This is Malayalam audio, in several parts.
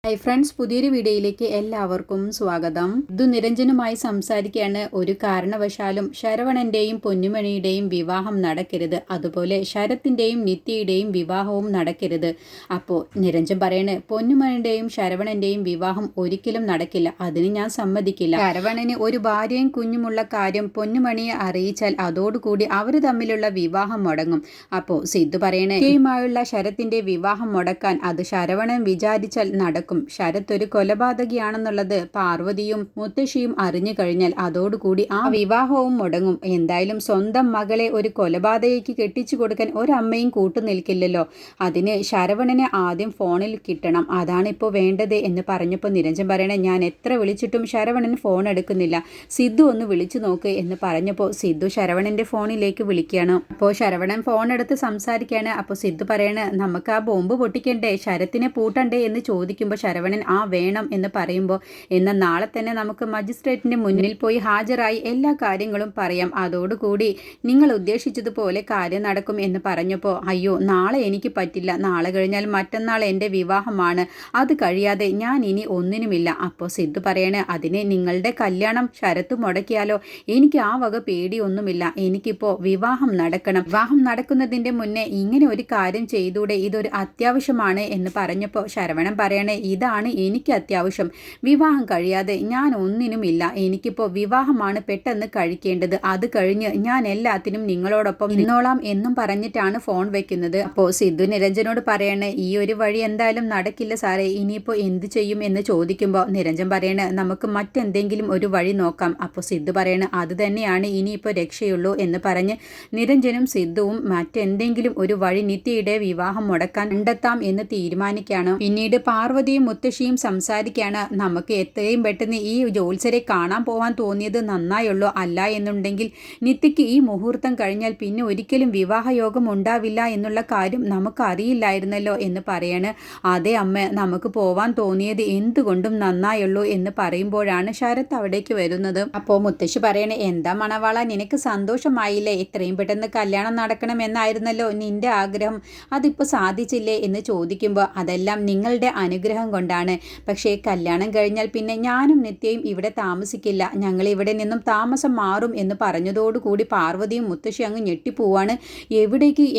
ഹായ് ഫ്രണ്ട്സ്, പുതിയൊരു വീഡിയോയിലേക്ക് എല്ലാവർക്കും സ്വാഗതം. നിരഞ്ജനുമായി സംസാരിക്കുകയാണ്. ഒരു കാരണവശാലും ശരവണന്റെയും പൊന്നുമണിയുടെയും വിവാഹം നടക്കരുത്, അതുപോലെ ശരത്തിന്റെയും നിത്യയുടെയും വിവാഹവും നടക്കരുത്. അപ്പോൾ നിരഞ്ജൻ പറയണ്, പൊന്നുമണിയുടെയും ശരവണന്റെയും വിവാഹം ഒരിക്കലും നടക്കില്ല, അതിന് ഞാൻ സമ്മതിക്കില്ല. ശരവണന് ഒരു ഭാര്യയും കുഞ്ഞുമുള്ള കാര്യം പൊന്നുമണിയെ അറിയിച്ചാൽ അതോടുകൂടി അവർ തമ്മിലുള്ള വിവാഹം മുടങ്ങും. അപ്പോൾ സിദ്ധു പറയണ്, നിത്യയുമായുള്ള ശരത്തിന്റെ വിവാഹം മുടക്കാൻ അത് ശരവണൻ വിചാരിച്ചാൽ നടക്കും. ശരത് ഒരു കൊലപാതകിയാണെന്നുള്ളത് പാർവതിയും മുത്തശ്ശിയും അറിഞ്ഞു കഴിഞ്ഞാൽ അതോടുകൂടി ആ വിവാഹവും മുടങ്ങും. എന്തായാലും സ്വന്തം മകളെ ഒരു കൊലപാതകയ്ക്ക് കെട്ടിച്ചു കൊടുക്കാൻ ഒരമ്മയും കൂട്ടുനിൽക്കില്ലല്ലോ. അതിന് ശരവണനെ ആദ്യം ഫോണിൽ കിട്ടണം, അതാണ് ഇപ്പോൾ വേണ്ടത് എന്ന് പറഞ്ഞപ്പോൾ നിരഞ്ജൻ പറയണേ, ഞാൻ എത്ര വിളിച്ചിട്ടും ശരവണൻ ഫോൺ എടുക്കുന്നില്ല, സിദ്ധു ഒന്ന് വിളിച്ചു നോക്ക് എന്ന് പറഞ്ഞപ്പോൾ സിദ്ധു ശരവണന്റെ ഫോണിലേക്ക് വിളിക്കുകയാണ്. അപ്പോൾ ശരവണൻ ഫോൺ എടുത്ത് സംസാരിക്കുകയാണ്. അപ്പോൾ സിദ്ധു പറയണ, നമുക്ക് ആ ബോംബ് പൊട്ടിക്കണ്ടേ, ശരത്തിനെ പൂട്ടണ്ടേ എന്ന് ചോദിക്കുമ്പോൾ ശരവണൻ ആ വേണം എന്ന് പറയുമ്പോൾ, എന്നാൽ നാളെ തന്നെ നമുക്ക് മജിസ്ട്രേറ്റിന്റെ മുന്നിൽ പോയി ഹാജരായി എല്ലാ കാര്യങ്ങളും പറയാം, അതോടുകൂടി നിങ്ങൾ ഉദ്ദേശിച്ചതുപോലെ കാര്യം നടക്കും എന്ന് പറഞ്ഞപ്പോൾ, അയ്യോ നാളെ എനിക്ക് പറ്റില്ല, നാളെ കഴിഞ്ഞാൽ മറ്റന്നാൾ എൻ്റെ വിവാഹമാണ്, അത് കഴിയാതെ ഞാൻ ഇനി ഒന്നിനുമില്ല. അപ്പോൾ സിദ്ധു പറയണേ, അതിന് നിങ്ങളുടെ കല്യാണം ശരത്ത് മുടക്കിയാലോ, എനിക്ക് ആ വക പേടിയൊന്നുമില്ല, എനിക്കിപ്പോൾ വിവാഹം നടക്കണം, വിവാഹം നടക്കുന്നതിൻ്റെ മുന്നേ ഇങ്ങനെ ഒരു കാര്യം ചെയ്തൂടെ, ഇതൊരു അത്യാവശ്യമാണ് എന്ന് പറഞ്ഞപ്പോൾ ശരവണൻ പറയണേ, ഇതാണ് എനിക്ക് അത്യാവശ്യം, വിവാഹം കഴിയാതെ ഞാൻ ഒന്നിനുമില്ല, എനിക്കിപ്പോൾ വിവാഹമാണ് പെട്ടെന്ന് കഴിക്കേണ്ടത്, അത് കഴിഞ്ഞ് ഞാൻ എല്ലാത്തിനും നിങ്ങളോടൊപ്പം നിന്നോളാം എന്നും പറഞ്ഞിട്ടാണ് ഫോൺ വെക്കുന്നത്. അപ്പോൾ സിദ്ധു നിരഞ്ജനോട് പറയണേ, ഈ ഒരു വഴി എന്തായാലും നടക്കില്ല സാറേ, ഇനിയിപ്പോൾ എന്ത് ചെയ്യും എന്ന് ചോദിക്കുമ്പോൾ നിരഞ്ജൻ പറയണേ, നമുക്ക് മറ്റെന്തെങ്കിലും ഒരു വഴി നോക്കാം. അപ്പോൾ സിദ്ധു പറയണേ, അത് തന്നെയാണ് ഇനിയിപ്പോൾ രക്ഷയുള്ളൂ എന്ന് പറഞ്ഞ് നിരഞ്ജനും സിദ്ധുവും മറ്റെന്തെങ്കിലും ഒരു വഴി നിത്യയുടെ വിവാഹം മുടക്കാൻ കണ്ടെത്താം എന്ന് തീരുമാനിക്കുകയാണ്. പിന്നീട് പാർവതിയും മുത്തശ്ശിയും സംസാരിക്കുകയാണ്, നമുക്ക് എത്രയും പെട്ടെന്ന് ഈ ജോത്സ്യരെ കാണാൻ പോകാൻ തോന്നിയത് നന്നായുള്ളൂ, അല്ല എന്നുണ്ടെങ്കിൽ നിത്യയ്ക്ക് ഈ മുഹൂർത്തം കഴിഞ്ഞാൽ പിന്നെ ഒരിക്കലും വിവാഹയോഗം ഉണ്ടാവില്ല എന്നുള്ള കാര്യം നമുക്ക് അറിയില്ലായിരുന്നല്ലോ എന്ന് പറയാണ്. അതേ അമ്മ, നമുക്ക് പോവാൻ തോന്നിയത് എന്തുകൊണ്ടും നന്നായുള്ളൂ എന്ന് പറയുമ്പോഴാണ് ശരത്ത് അവിടേക്ക് വരുന്നത്. അപ്പോൾ മുത്തശ്ശി പറയണേ, എന്താ മണവാള, നിനക്ക് സന്തോഷമായില്ലേ, എത്രയും പെട്ടെന്ന് കല്യാണം നടക്കണമെന്നായിരുന്നല്ലോ നിന്റെ ആഗ്രഹം, അതിപ്പോൾ സാധിച്ചില്ലേ എന്ന് ചോദിക്കുമ്പോൾ, അതെല്ലാം നിങ്ങളുടെ അനുഗ്രഹം കൊണ്ടാണ്, പക്ഷേ കല്യാണം കഴിഞ്ഞാൽ പിന്നെ ഞാനും നിത്യയും ഇവിടെ താമസിക്കില്ല, ഞങ്ങൾ ഇവിടെ നിന്നും താമസം മാറും എന്ന് പറഞ്ഞതോടുകൂടി പാർവതിയും മുത്തശ്ശി അങ്ങ് ഞെട്ടിപ്പോവാണ്.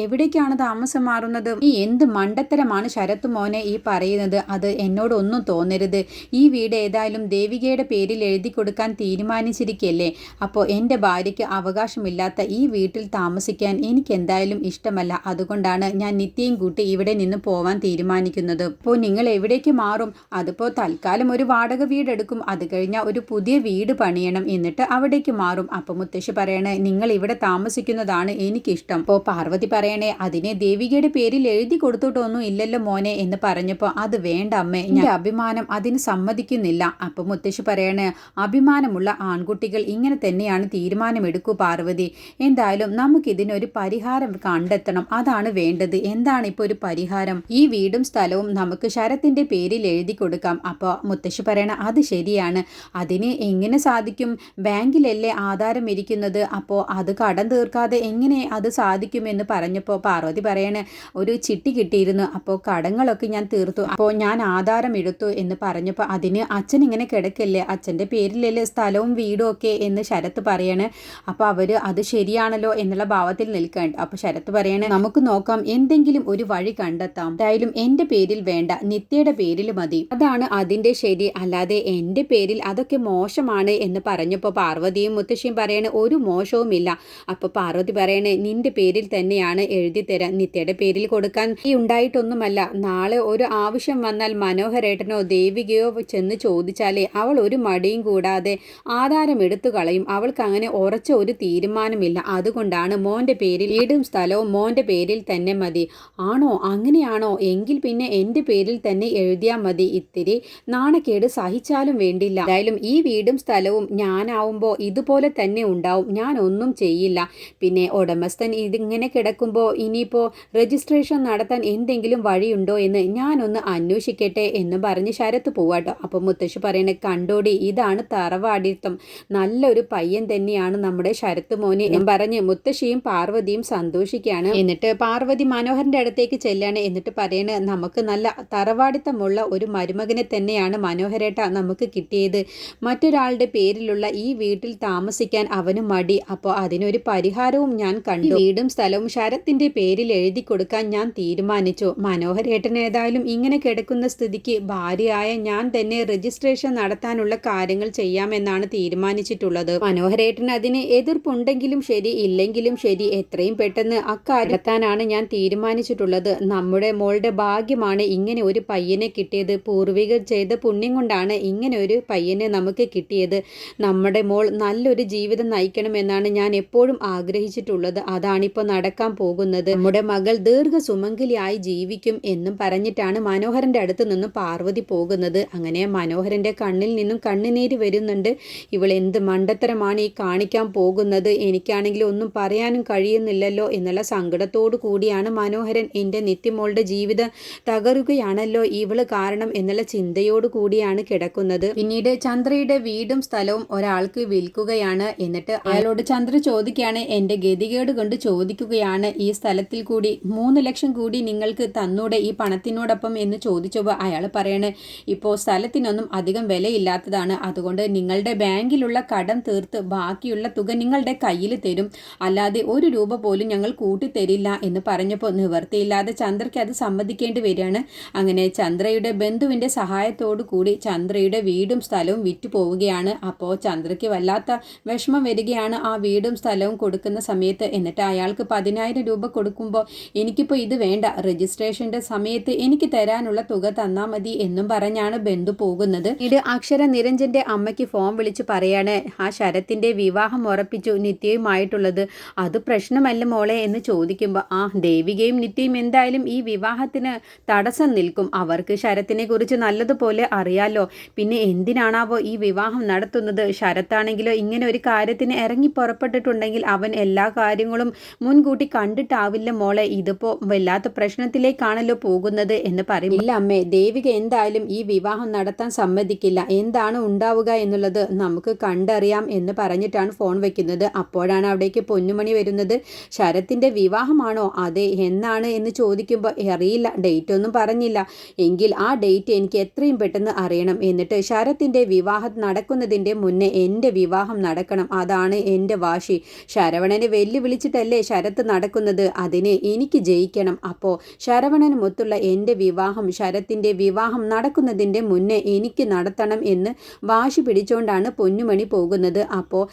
എവിടേക്കാണ് താമസം മാറുന്നത്, ഈ എന്ത് മണ്ടത്തരമാണ് ശരത്ത് മോനെ ഈ പറയുന്നത്, അത് എന്നോടൊന്നും തോന്നരുത്, ഈ വീട് ഏതായാലും ദേവികയുടെ പേരിൽ എഴുതി കൊടുക്കാൻ തീരുമാനിച്ചിരിക്കല്ലേ, അപ്പോൾ എൻ്റെ ഭാര്യയ്ക്ക് അവകാശമില്ലാത്ത ഈ വീട്ടിൽ താമസിക്കാൻ എനിക്ക് എന്തായാലും ഇഷ്ടമല്ല, അതുകൊണ്ടാണ് ഞാൻ നിത്യയും കൂട്ടി ഇവിടെ നിന്ന് പോവാൻ തീരുമാനിക്കുന്നത്. അപ്പോൾ നിങ്ങൾ എവിടേക്ക് മാറും, അതിപ്പോൾ തൽക്കാലം ഒരു വാടക വീടെടുക്കും, അത് കഴിഞ്ഞാൽ ഒരു പുതിയ വീട് പണിയണം, എന്നിട്ട് അവിടേക്ക് മാറും. അപ്പോൾ മുത്തശ്ശി പറയണേ, നിങ്ങൾ ഇവിടെ താമസിക്കുന്നതാണ് എനിക്കിഷ്ടം. അപ്പോൾ പാർവതി പറയണേ, അതിനെ ദേവികയുടെ പേരിൽ എഴുതി കൊടുത്തിട്ടൊന്നും ഇല്ലല്ലോ മോനെ എന്ന് പറഞ്ഞപ്പോൾ, അത് വേണ്ട അമ്മേ, എൻ്റെ അഭിമാനം അതിന് സമ്മതിക്കുന്നില്ല. അപ്പോൾ മുത്തശ്ശി പറയണേ, അഭിമാനമുള്ള ആൺകുട്ടികൾ ഇങ്ങനെ തന്നെയാണ് തീരുമാനമെടുക്കൂ പാർവതി, എന്തായാലും നമുക്കിതിനൊരു പരിഹാരം കണ്ടെത്തണം, അതാണ് വേണ്ടത്. എന്താണ് ഇപ്പോൾ ഒരു പരിഹാരം, ഈ വീടും സ്ഥലവും നമുക്ക് ശരത്തിന്റെ പേരിൽ എഴുതി കൊടുക്കാം. അപ്പോൾ മുത്തശ്ശി പറയണ, അത് ശരിയാണ്, അതിന് എങ്ങനെ സാധിക്കും, ബാങ്കിലല്ലേ ആധാരം ഇരിക്കുന്നത്, അപ്പോൾ അത് കടം തീർക്കാതെ എങ്ങനെ അത് സാധിക്കുമെന്ന് പറഞ്ഞപ്പോൾ പാർവതി പറയണ, ഒരു ചിട്ടി കിട്ടിയിരുന്നു, അപ്പോൾ കടങ്ങളൊക്കെ ഞാൻ തീർത്തു, അപ്പോൾ ഞാൻ ആധാരം എടുത്തു എന്ന് പറഞ്ഞപ്പോൾ, അതിന് അച്ഛൻ ഇങ്ങനെ കിടക്കല്ലേ, അച്ഛൻ്റെ പേരിലല്ലേ സ്ഥലവും വീടും ഒക്കെ എന്ന് ശരത്ത് പറയണേ. അപ്പോൾ അവർ അത് ശരിയാണല്ലോ എന്നുള്ള ഭാവത്തിൽ നിൽക്കേണ്ട. അപ്പോൾ ശരത്ത് പറയണേ, നമുക്ക് നോക്കാം, എന്തെങ്കിലും ഒരു വഴി കണ്ടെത്താം, എന്തായാലും എൻ്റെ പേരിൽ വേണ്ട, നിത്യയുടെ പേരിൽ മതി, അതാണ് അതിൻ്റെ ശരി, അല്ലാതെ എൻ്റെ പേരിൽ അതൊക്കെ മോശമാണ് എന്ന് പറഞ്ഞപ്പോൾ പാർവതിയും മുത്തശ്ശിയും പറയണേ, ഒരു മോശവുമില്ല. അപ്പോൾ പാർവതി പറയണേ, നിന്റെ പേരിൽ തന്നെയാണ് എഴുതി തരാൻ, നിത്യയുടെ പേരിൽ കൊടുക്കാൻ ഈ ഉണ്ടായിട്ടൊന്നുമല്ല, നാളെ ഒരു ആവശ്യം വന്നാൽ മനോഹരേട്ടനോ ദേവികയോ ചെന്ന് ചോദിച്ചാലേ അവൾ ഒരു മടിയും കൂടാതെ ആധാരം എടുത്തു കളയും, അവൾക്ക് അങ്ങനെ ഉറച്ച ഒരു തീരുമാനമില്ല, അതുകൊണ്ടാണ് മോൻ്റെ പേരിൽ വീടും സ്ഥലവും മോൻ്റെ പേരിൽ തന്നെ മതി. ആണോ, അങ്ങനെയാണോ, എങ്കിൽ പിന്നെ എൻ്റെ പേരിൽ തന്നെ എഴുതിയാൽ മതി, ഇത്തിരി നാണക്കേട് സഹിച്ചാലും വേണ്ടില്ല, എന്തായാലും ഈ വീടും സ്ഥലവും ഞാനാവുമ്പോൾ ഇതുപോലെ തന്നെ ഉണ്ടാവും, ഞാൻ ഒന്നും ചെയ്യില്ല, പിന്നെ ഉടമസ്ഥൻ ഇതിങ്ങനെ കിടക്കുമ്പോൾ ഇനിയിപ്പോൾ രജിസ്ട്രേഷൻ നടത്താൻ എന്തെങ്കിലും വഴിയുണ്ടോ എന്ന് ഞാനൊന്ന് അന്വേഷിക്കട്ടെ എന്ന് പറഞ്ഞ് ശരത്ത് പോവാട്ടോ. അപ്പോൾ മുത്തശ്ശി പറയണേ, കണ്ടോടി, ഇതാണ് തറവാടിത്തം, നല്ലൊരു പയ്യൻ തന്നെയാണ് നമ്മുടെ ശരത്ത് മോനെ എന്ന് പറഞ്ഞ് മുത്തശ്ശിയും പാർവതിയും സന്തോഷിക്കുകയാണ്. എന്നിട്ട് പാർവതി മനോഹരൻ്റെ അടുത്തേക്ക് ചെല്ലാണ്. എന്നിട്ട് പറയണ, നമുക്ക് നല്ല തറവാടിത്തമുള്ള പോലെയുള്ള ഒരു മരുമകനെ തന്നെയാണ് മനോഹരേട്ട നമുക്ക് കിട്ടിയത്. മറ്റൊരാളുടെ പേരിലുള്ള ഈ വീട്ടിൽ താമസിക്കാൻ അവന് മടി. അപ്പോൾ അതിനൊരു പരിഹാരവും ഞാൻ കണ്ടു. വീടും സ്ഥലവും ശരത്തിന്റെ പേരിൽ എഴുതി കൊടുക്കാൻ ഞാൻ തീരുമാനിച്ചു. മനോഹരേട്ടൻ ഏതായാലും ഇങ്ങനെ കിടക്കുന്ന സ്ഥിതിക്ക് ഭാര്യയായ ഞാൻ തന്നെ രജിസ്ട്രേഷൻ നടത്താനുള്ള കാര്യങ്ങൾ ചെയ്യാമെന്നാണ് തീരുമാനിച്ചിട്ടുള്ളത്. മനോഹരേട്ടൻ അതിന് എതിർപ്പുണ്ടെങ്കിലും ശരി ഇല്ലെങ്കിലും ശരി എത്രയും പെട്ടെന്ന് അക്കാര്യത്താനാണ് ഞാൻ തീരുമാനിച്ചിട്ടുള്ളത്. നമ്മുടെ മോളുടെ ഭാഗ്യമാണ് ഇങ്ങനെ ഒരു പയ്യനെ കിട്ടിയത്. പൂർവികർ ചെയ്ത പുണ്യം കൊണ്ടാണ് ഇങ്ങനെ ഒരു പയ്യനെ നമുക്ക് കിട്ടിയത്. നമ്മുടെ മോൾ നല്ലൊരു ജീവിതം നയിക്കണമെന്നാണ് ഞാൻ എപ്പോഴും ആഗ്രഹിച്ചിട്ടുള്ളത്. അതാണിപ്പോൾ നടക്കാൻ പോകുന്നത്. നമ്മുടെ മകൾ ദീർഘസുമംഗലിയായി ജീവിക്കും എന്നും പറഞ്ഞിട്ടാണ് മനോഹരന്റെ അടുത്ത് നിന്നും പാർവതി പോകുന്നത്. അങ്ങനെ മനോഹരന്റെ കണ്ണിൽ നിന്നും കണ്ണുനീര് വരുന്നുണ്ട്. ഇവൾ എന്ത് മണ്ടത്തരമാണ് ഈ കാണിക്കാൻ പോകുന്നത്, എനിക്കാണെങ്കിൽ ഒന്നും പറയാനും കഴിയുന്നില്ലല്ലോ എന്നുള്ള സങ്കടത്തോടു കൂടിയാണ് മനോഹരൻ എൻ്റെ നിത്യമോളുടെ ജീവിതം തകരുകയാണല്ലോ ഇവള് കാരണം എന്നുള്ള ചിന്തയോടു കൂടിയാണ് കിടക്കുന്നത്. പിന്നീട് ചന്ദ്രയുടെ വീടും സ്ഥലവും ഒരാൾക്ക് വിൽക്കുകയാണ്. എന്നിട്ട് അയാളോട് ചന്ദ്ര ചോദിക്കുകയാണ്, എൻ്റെ ഗതികേട് കൊണ്ട് ചോദിക്കുകയാണ്, ഈ സ്ഥലത്തിൽ കൂടി 3 ലക്ഷം കൂടി നിങ്ങൾക്ക് തന്നൂടെ ഈ പണത്തിനോടൊപ്പം എന്ന് ചോദിച്ചപ്പോൾ അയാൾ പറയണേ, ഇപ്പോൾ സ്ഥലത്തിനൊന്നും അധികം വിലയില്ലാത്തതാണ്, അതുകൊണ്ട് നിങ്ങളുടെ ബാങ്കിലുള്ള കടം തീർത്ത് ബാക്കിയുള്ള തുക നിങ്ങളുടെ കയ്യിൽ തരും, അല്ലാതെ 1 രൂപ പോലും ഞങ്ങൾ കൂട്ടിത്തരില്ല എന്ന് പറഞ്ഞപ്പോൾ നിവർത്തിയില്ലാതെ ചന്ദ്രയ്ക്ക് അത് സമ്മതിക്കേണ്ടി വരികയാണ്. അങ്ങനെ ചന്ദ്രയുടെ ബന്ധുവിൻ്റെ സഹായത്തോടു കൂടി ചന്ദ്രയുടെ വീടും സ്ഥലവും വിറ്റു പോവുകയാണ്. അപ്പോൾ ചന്ദ്രയ്ക്ക് വല്ലാത്ത വിഷമം വരികയാണ് ആ വീടും സ്ഥലവും കൊടുക്കുന്ന സമയത്ത്. എന്നിട്ട് അയാൾക്ക് 10,000 രൂപ കൊടുക്കുമ്പോൾ എനിക്കിപ്പോൾ ഇത് വേണ്ട, രജിസ്ട്രേഷൻ്റെ സമയത്ത് എനിക്ക് തരാനുള്ള തുക തന്നാൽ മതി എന്നും പറഞ്ഞാണ് ബന്ധു പോകുന്നത്. ഇത് അക്ഷര നിരഞ്ജന്റെ അമ്മയ്ക്ക് ഫോൺ വിളിച്ച് പറയാണ്, ആ ശരത്തിന്റെ വിവാഹം ഉറപ്പിച്ചു നിത്യയുമായിട്ടുള്ളത്. അത് പ്രശ്നമല്ല മോളെ എന്ന് ചോദിക്കുമ്പോൾ ആ ദേവികയും നിത്യയും എന്തായാലും ഈ വിവാഹത്തിന് തടസ്സം നിൽക്കും. അവർക്ക് ശരത്തിനെ കുറിച്ച് നല്ലതുപോലെ അറിയാലോ. പിന്നെ എന്തിനാണാവോ ഈ വിവാഹം നടത്തുന്നത്? ശരത്താണെങ്കിലോ ഇങ്ങനെ ഒരു കാര്യത്തിന് ഇറങ്ങി പുറപ്പെട്ടിട്ടുണ്ടെങ്കിൽ അവൻ എല്ലാ കാര്യങ്ങളും മുൻകൂട്ടി കണ്ടിട്ടാവില്ല മോളെ. ഇതിപ്പോ വല്ലാത്ത പ്രശ്നത്തിലേക്കാണല്ലോ പോകുന്നത് എന്ന് പറയും. ഇല്ല അമ്മേ, ദേവിക എന്തായാലും ഈ വിവാഹം നടത്താൻ സമ്മതിക്കില്ല. എന്താണ് ഉണ്ടാവുക എന്നുള്ളത് നമുക്ക് കണ്ടറിയാം എന്ന് പറഞ്ഞിട്ടാണ് ഫോൺ വെക്കുന്നത്. അപ്പോഴാണ് അവിടേക്ക് പൊന്നുമണി വരുന്നത്. ശരത്തിന്റെ വിവാഹമാണോ? അതെ, എന്നാണ് എന്ന് ചോദിക്കുമ്പോൾ അറിയില്ല, ഡേറ്റ് ഒന്നും പറഞ്ഞില്ല. എങ്കിൽ ആ ഡേറ്റ് എനിക്ക് എത്രയും പെട്ടെന്ന് അറിയണം. എന്നിട്ട് ശരത്തിന്റെ വിവാഹം നടക്കുന്നതിൻ്റെ മുന്നേ എൻ്റെ വിവാഹം നടക്കണം. അതാണ് എൻ്റെ വാശി. ശരവണനെ വെല്ലുവിളിച്ചിട്ടല്ലേ ശരത്ത് നടക്കുന്നത്, അതിന് എനിക്ക് ജയിക്കണം. അപ്പോൾ ശരവണനുമൊത്തുള്ള എൻ്റെ വിവാഹം, ശരത്തിൻ്റെ വിവാഹം നടക്കുന്നതിൻ്റെ മുന്നേ എനിക്ക് നടത്തണം എന്ന് വാശി പിടിച്ചുകൊണ്ടാണ് പൊന്നുമണി പോകുന്നത്. അപ്പോൾ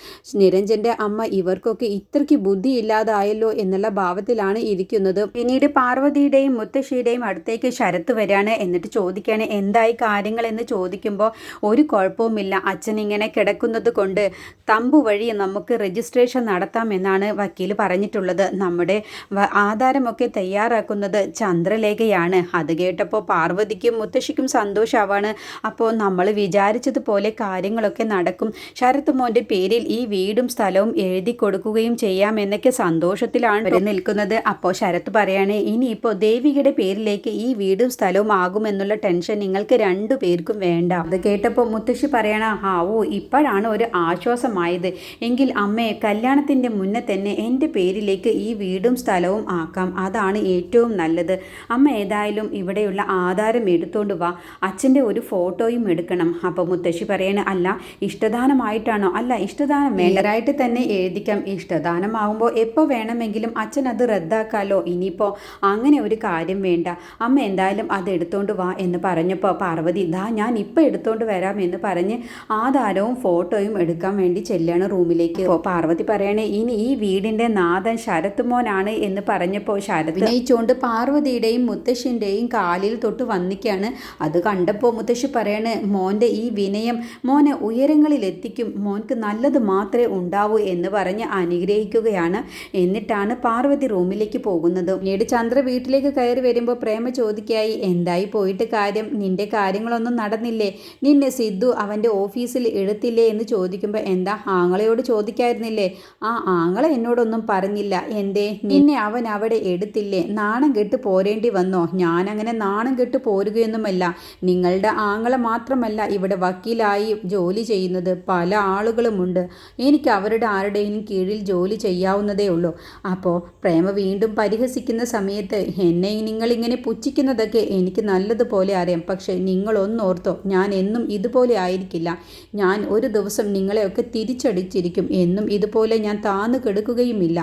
നിരഞ്ജന്റെ അമ്മ ഇവർക്കൊക്കെ ഇത്രയ്ക്ക് ബുദ്ധിയില്ലാതായല്ലോ എന്നുള്ള ഭാവത്തിലാണ് ഇരിക്കുന്നത്. പിന്നീട് പാർവതിയുടെയും മുത്തശ്ശിയുടെയും അടുത്തേക്ക് ശരത്ത് വരികയാണ്. എന്നിട്ട് ചോദിക്കുകയാണ്, എന്തായി കാര്യങ്ങൾ എന്ന് ചോദിക്കുമ്പോൾ ഒരു കുഴപ്പവുമില്ല, അച്ഛൻ ഇങ്ങനെ കിടക്കുന്നത് കൊണ്ട് തമ്പു വഴി നമുക്ക് രജിസ്ട്രേഷൻ നടത്താമെന്നാണ് വക്കീൽ പറഞ്ഞിട്ടുള്ളത്. നമ്മുടെ ആധാരമൊക്കെ തയ്യാറാക്കുന്നത് ചന്ദ്രലേഖയാണ്. അത് കേട്ടപ്പോൾ പാർവതിക്കും മുത്തശ്ശിക്കും സന്തോഷമാവാണ്. അപ്പോൾ നമ്മൾ വിചാരിച്ചതുപോലെ കാര്യങ്ങളൊക്കെ നടക്കും. ശരത്ത് മോൻ്റെ പേരിൽ ഈ വീടും സ്ഥലവും എഴുതി കൊടുക്കുകയും ചെയ്യാമെന്നൊക്കെ സന്തോഷത്തിലാണ് നിൽക്കുന്നത്. അപ്പോൾ ശരത്ത് പറയാണ്, ഇനിയിപ്പോൾ ദേവികയുടെ പേരിലേക്ക് ഈ വീടും സ്ഥലവും ആകുമെന്നുള്ള ടെൻഷൻ നിങ്ങൾക്ക് 2 പേർക്കും വേണ്ട. അത് കേട്ടപ്പോൾ മുത്തശ്ശി പറയണ, ഓ ഇപ്പോഴാണ് ഒരു ആശ്വാസമായത്. എങ്കിൽ അമ്മേ, കല്യാണത്തിൻ്റെ മുന്നേ തന്നെ എൻ്റെ പേരിലേക്ക് ഈ വീടും സ്ഥലവും ആക്കാം, അതാണ് ഏറ്റവും നല്ലത്. അമ്മ ഏതായാലും ഇവിടെയുള്ള ആധാരം എടുത്തോണ്ട് വാ, അച്ഛൻ്റെ ഒരു ഫോട്ടോയും എടുക്കണം. അപ്പോൾ മുത്തശ്ശി പറയണ, അല്ല ഇഷ്ടദാനമായിട്ടാണോ? അല്ല, ഇഷ്ടദാനം വേണ്ടതായിട്ട് തന്നെ എഴുതിക്കാം. ഇഷ്ടദാനമാകുമ്പോൾ എപ്പോൾ വേണമെങ്കിലും അച്ഛൻ അത് റദ്ദാക്കാലോ. ഇനിയിപ്പോൾ അങ്ങനെ ഒരു കാര്യം വേണ്ട, അമ്മ എന്തായാലും അത് എടുത്തോണ്ട് വാ എന്ന് പറഞ്ഞപ്പോൾ പാർവതി, ഞാൻ ഇപ്പോൾ എടുത്തോണ്ട് വരാം എന്ന് പറഞ്ഞ് ആധാരവും ഫോട്ടോയും എടുക്കാൻ വേണ്ടി ചെല്ലാണ് റൂമിലേക്ക്. അപ്പോൾ പാർവതി പറയണേ, ഇനി ഈ വീടിൻ്റെ നാഥൻ ശരത്ത് മോനാണ് എന്ന് പറഞ്ഞപ്പോൾ ശരത്ത് വിനയിച്ചുകൊണ്ട് പാർവതിയുടെയും മുത്തശ്ശിൻ്റെയും കാലിൽ തൊട്ട് വന്നിക്കാണ്. അത് കണ്ടപ്പോൾ മുത്തശ്ശി പറയണേ, മോൻ്റെ ഈ വിനയം മോനെ ഉയരങ്ങളിൽ എത്തിക്കും, മോൻക്ക് നല്ലത് മാത്രമേ ഉണ്ടാവൂ എന്ന് പറഞ്ഞ് അനുഗ്രഹിക്കുകയാണ്. എന്നിട്ടാണ് പാർവതി റൂമിലേക്ക് പോകുന്നത്. പിന്നീട് ചന്ദ്ര വീട്ടിലേക്ക് കയറി വരുമ്പോൾ പ്രേമ ചോദിക്കായി, എന്തായി പോയിട്ട് കാര്യം, നിന്റെ കാര്യങ്ങളൊന്നും നടന്നില്ലേ, നിന്നെ സിദ്ധു അവൻ്റെ ഓഫീസിൽ എടുത്തില്ലേ എന്ന് ചോദിക്കുമ്പോൾ, എന്താ ആങ്ങളയോട് ചോദിക്കായിരുന്നില്ലേ? ആ ആങ്ങളെ എന്നോടൊന്നും പറഞ്ഞില്ല. എന്തേ, നിന്നെ അവൻ അവിടെ എടുത്തില്ലേ? നാണം കെട്ട് പോരേണ്ടി വന്നോ? ഞാനങ്ങനെ നാണം കെട്ട് പോരുകയൊന്നുമല്ല. നിങ്ങളുടെ ആങ്ങളെ മാത്രമല്ല ഇവിടെ വക്കീലായി ജോലി ചെയ്യുന്നത്, പല ആളുകളുമുണ്ട്. എനിക്ക് അവരുടെ ആരുടെയും കീഴിൽ ജോലി ചെയ്യാവുന്നതേ ഉള്ളൂ. അപ്പോൾ പ്രേമ വീണ്ടും പരിഹസിക്കുന്ന സമയത്ത്, എന്നെ നിങ്ങളിങ്ങനെ പുച്ഛിക്കുന്നതൊക്കെ എനിക്ക് നല്ലത് നല്ലതുപോലെ അറിയാം. പക്ഷേ നിങ്ങളൊന്നോർത്തോ, ഞാൻ എന്നും ഇതുപോലെ ആയിരിക്കില്ല. ഞാൻ ഒരു ദിവസം നിങ്ങളെയൊക്കെ തിരിച്ചടിച്ചിരിക്കും. എന്നും ഇതുപോലെ ഞാൻ താന്നു കെടുക്കുകയുമില്ല.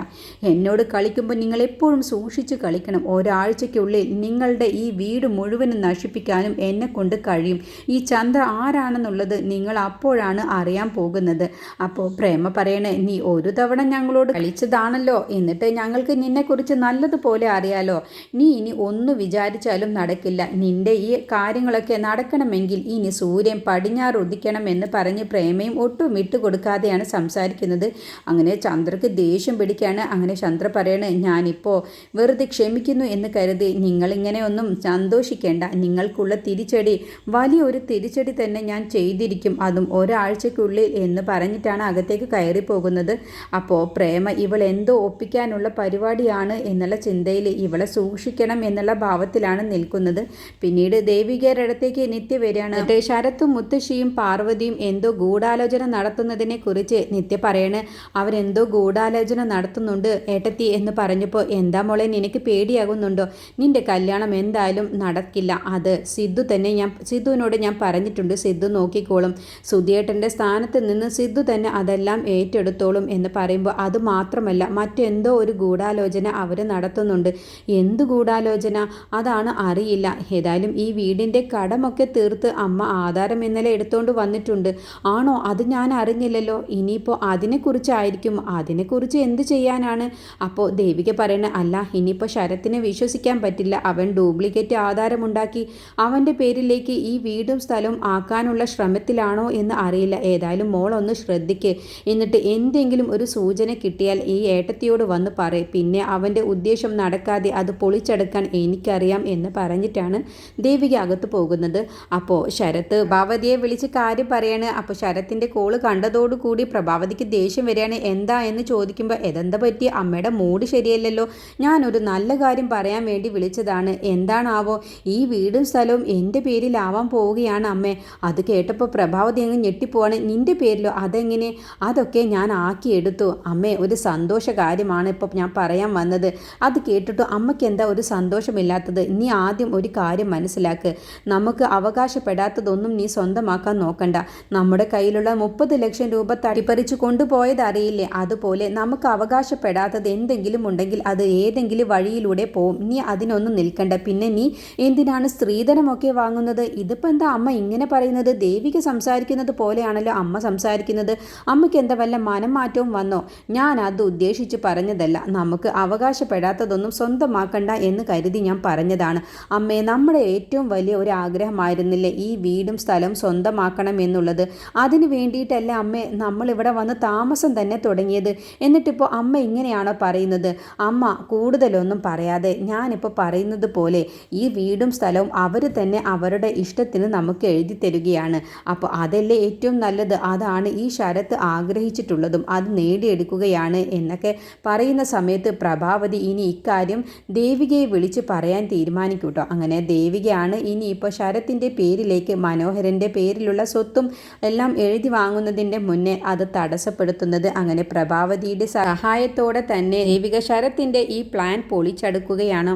എന്നോട് കളിക്കുമ്പോൾ നിങ്ങൾ എപ്പോഴും സൂക്ഷിച്ച് കളിക്കണം. ഒരാഴ്ചയ്ക്കുള്ളിൽ നിങ്ങളുടെ ഈ വീട് മുഴുവനും നശിപ്പിക്കാനും എന്നെ കൊണ്ട് കഴിയും. ഈ ചന്ദ്ര ആരാണെന്നുള്ളത് നിങ്ങൾ അപ്പോഴാണ് അറിയാൻ പോകുന്നത്. അപ്പോൾ പ്രേമ പറയണേ, നീ ഒരു തവണ ഞങ്ങളോട് കളിച്ചതാണല്ലോ, എന്നിട്ട് ഞങ്ങൾക്ക് നിന്നെക്കുറിച്ച് നല്ലതുപോലെ അറിയാലോ. നീ ഇനി ഒന്ന് വിചാരിച്ചാലും നടക്കില്ല. നിന്റെ ഈ കാര്യങ്ങളൊക്കെ നടക്കണമെങ്കിൽ ഇനി സൂര്യൻ പടിഞ്ഞാറ് ഉദിക്കണമെന്ന് പറഞ്ഞ് പ്രേമയും ഒട്ടും വിട്ടുകൊടുക്കാതെയാണ് സംസാരിക്കുന്നത്. അങ്ങനെ ചന്ദ്രക്ക് ദേഷ്യം പിടിക്കുകയാണ്. അങ്ങനെ ചന്ദ്ര പറയണേ, ഞാനിപ്പോൾ വെറുതെ ക്ഷമിക്കുന്നു എന്ന് കരുതി നിങ്ങളിങ്ങനെ ഒന്നും സന്തോഷിക്കേണ്ട. നിങ്ങൾക്കുള്ള തിരിച്ചടി വലിയൊരു തിരിച്ചടി തന്നെ ഞാൻ ചെയ്തിരിക്കും, അതും ഒരാഴ്ചയ്ക്കുള്ളിൽ എന്ന് പറഞ്ഞിട്ടാണ് അകത്തേക്ക് കയറി പോകുന്നത്. അപ്പോൾ പ്രേമ ഇവൾ എന്തോ ഒപ്പിക്കാനുള്ള പരിപാടിയാണ് എന്നുള്ള ചിന്തയിൽ ഇവളെ സൂക്ഷിക്കണം എന്നുള്ള ഭാവത്തിലാണ് നിൽക്കുന്നത്. പിന്നീട് ദേവികയുടെ അടുത്തേക്ക് നിത്യ വരികയാണ്. ശരത്തും മുത്തശ്ശിയും പാർവതിയും എന്തോ ഗൂഢാലോചന നടത്തുന്നതിനെ കുറിച്ച് നിത്യ പറയണ്. അവരെന്തോ ഗൂഢാലോചന നടത്തുന്നുണ്ട് ഏട്ടത്തി എന്ന് പറഞ്ഞപ്പോൾ, എന്താ മോളെ നിനക്ക് പേടിയാകുന്നുണ്ടോ? നിന്റെ കല്യാണം എന്തായാലും നടക്കില്ല. അത് സിദ്ധുവിനോട് ഞാൻ പറഞ്ഞിട്ടുണ്ട്. സിദ്ധു നോക്കിക്കോളും. സുധിയേട്ടൻ്റെ സ്ഥാനത്ത് നിന്ന് സിദ്ധു തന്നെ അതെല്ലാം ഏറ്റെടുത്തോളും എന്ന് പറയുമ്പോൾ, അത് മാത്രമല്ല മറ്റെന്തോ ഒരു ഗൂഢാലോചന അവർ നടത്തുന്നുണ്ട്. എന്ത് ഗൂഢാലോചന അതാണ് അറിയില്ല. ഏതായാലും ഈ വീടിൻ്റെ കടമൊക്കെ തീർത്ത് അമ്മ ആധാരം ഇന്നലെ എടുത്തുകൊണ്ട് വന്നിട്ടുണ്ട്. ആണോ? അത് ഞാൻ അറിഞ്ഞില്ലല്ലോ. ഇനിയിപ്പോൾ അതിനെക്കുറിച്ചായിരിക്കും. അതിനെക്കുറിച്ച് എന്ത് ചെയ്യാനാണ്? അപ്പോൾ ദേവിക പറയണ, അല്ല ഇനിയിപ്പോൾ ശരത്തിനെ വിശ്വസിക്കാൻ പറ്റില്ല. അവൻ ഡ്യൂപ്ലിക്കേറ്റ് ആധാരമുണ്ടാക്കി അവൻ്റെ പേരിലേക്ക് ഈ വീടും സ്ഥലവും ആക്കാനുള്ള ശ്രമത്തിലാണോ എന്ന് അറിയില്ല. ഏതായാലും മോളൊന്ന് ശ്രദ്ധിക്ക്. എന്നിട്ട് എന്തെങ്കിലും ഒരു സൂചന കിട്ടിയാൽ ഈ ഏട്ടത്തിയോട് വന്ന് പറയും. പിന്നെ അവൻ്റെ ഉദ്ദേശം നടക്കാതെ അത് പൊളിച്ചെടുക്കാൻ എനിക്കറിയാം എന്ന് പറഞ്ഞിട്ടാണ് ദേവിക അകത്ത് പോകുന്നത്. അപ്പോൾ ശരത്ത് പ്രഭാവതിയെ വിളിച്ച് കാര്യം പറയാണ്. അപ്പോൾ ശരത്തിൻ്റെ കോള് കണ്ടതോടുകൂടി പ്രഭാവതിക്ക് ദേഷ്യം വരികയാണ്. എന്താ എന്ന് ചോദിക്കുമ്പോൾ, എതെന്താ പറ്റി? അമ്മയുടെ മൂഡ് ശരിയല്ലല്ലോ. ഞാനൊരു നല്ല കാര്യം പറയാൻ വേണ്ടി വിളിച്ചതാണ്. എന്താണാവോ? ഈ വീടും സ്ഥലവും എൻ്റെ പേരിലാവാൻ പോവുകയാണ് അമ്മേ. അത് കേട്ടപ്പോൾ പ്രഭാവതി അങ്ങ് ഞെട്ടിപ്പോവാണ്. നിൻ്റെ പേരിലോ? അതെങ്ങനെ? അതൊക്കെ ഞാൻ ആക്കിയെടുത്തു അമ്മേ. ഒരു സന്തോഷ കാര്യമാണ് ഇപ്പോൾ ഞാൻ പറയാൻ വന്നത്. അത് കേട്ടിട്ട് അമ്മയ്ക്ക് എന്താ ഒരു സന്തോഷമില്ലാത്തത്? നീ ആദ്യം ഒരു കാര്യം മനസ്സിലാക്ക്. നമുക്ക് അവകാശപ്പെടാത്തതൊന്നും നീ സ്വന്തമാക്കാൻ നോക്കണ്ട. നമ്മുടെ കയ്യിലുള്ള 30 ലക്ഷം രൂപ തട്ടിപ്പറിച്ചു കൊണ്ടുപോയത് അറിയില്ലേ? അതുപോലെ നമുക്ക് അവകാശപ്പെടാത്തത് എന്തെങ്കിലും ഉണ്ടെങ്കിൽ അത് ഏതെങ്കിലും വഴിയിലൂടെ പോവും. നീ അതിനൊന്നും നിൽക്കണ്ട. പിന്നെ നീ എന്തിനാണ് സ്ത്രീധനമൊക്കെ വാങ്ങുന്നത്? ഇതിപ്പോൾ എന്താ അമ്മ ഇങ്ങനെ പറയുന്നത്? ദേവിക സംസാരിക്കുന്നത് പോലെയാണല്ലോ അമ്മ സംസാരിക്കുന്നത്. അമ്മയ്ക്ക് എന്താ വല്ല മനം മാറ്റവും വന്നോ? ഞാൻ അത് ഉദ്ദേശിച്ച് പറഞ്ഞതല്ല. നമുക്ക് അവകാശപ്പെടാത്തതൊന്നും സ്വന്തമാക്കണ്ട എന്ന് കരുതി ഞാൻ പറഞ്ഞതാണ്. അമ്മേ, നമ്മുടെ ഏറ്റവും വലിയ ഒരു ആഗ്രഹമായിരുന്നില്ലേ ഈ വീടും സ്ഥലവും സ്വന്തമാക്കണം എന്നുള്ളത്? അതിന് വേണ്ടിയിട്ടല്ലേ അമ്മേ നമ്മളിവിടെ വന്ന് താമസം തന്നെ തുടങ്ങിയത്. എന്നിട്ടിപ്പോൾ അമ്മ ഇങ്ങനെയാണോ പറയുന്നത്? അമ്മ കൂടുതലൊന്നും പറയാതെ ഞാനിപ്പോൾ പറയുന്നത് പോലെ ഈ വീടും സ്ഥലവും അവർ തന്നെ അവരുടെ ഇഷ്ടത്തിന് നമുക്ക് എഴുതി തരികയാണ്. അപ്പോൾ അതല്ലേ ഏറ്റവും നല്ലത്? അതാണ് ഈ ശരത്ത് ആഗ്രഹിച്ചിട്ടുള്ളതും അത് നേടിയെടുക്കുകയാണ് എന്നൊക്കെ പറയുന്ന സമയത്ത് പ്രഭാവതി ഇനി ഇക്കാര്യം ദേവികയെ വിളിച്ച് പറയാൻ തീരുമാനിക്കൂട്ടോ. അങ്ങനെ ദേവികയാണ് ഇനിയിപ്പോൾ ശരത്തിൻ്റെ പേരിലേക്ക് മനോഹരൻ്റെ പേരിലുള്ള സ്വത്തും എല്ലാം എഴുതി വാങ്ങുന്നതിൻ്റെ മുന്നേ അത് തടസ്സപ്പെടുത്തുന്നത്. അങ്ങനെ പ്രഭാവതിയുടെ സഹായത്തോടെ തന്നെ ദേവിക ശരത്തിൻ്റെ ഈ പ്ലാൻ പൊളിച്ചെടുക്കുകയാണ്.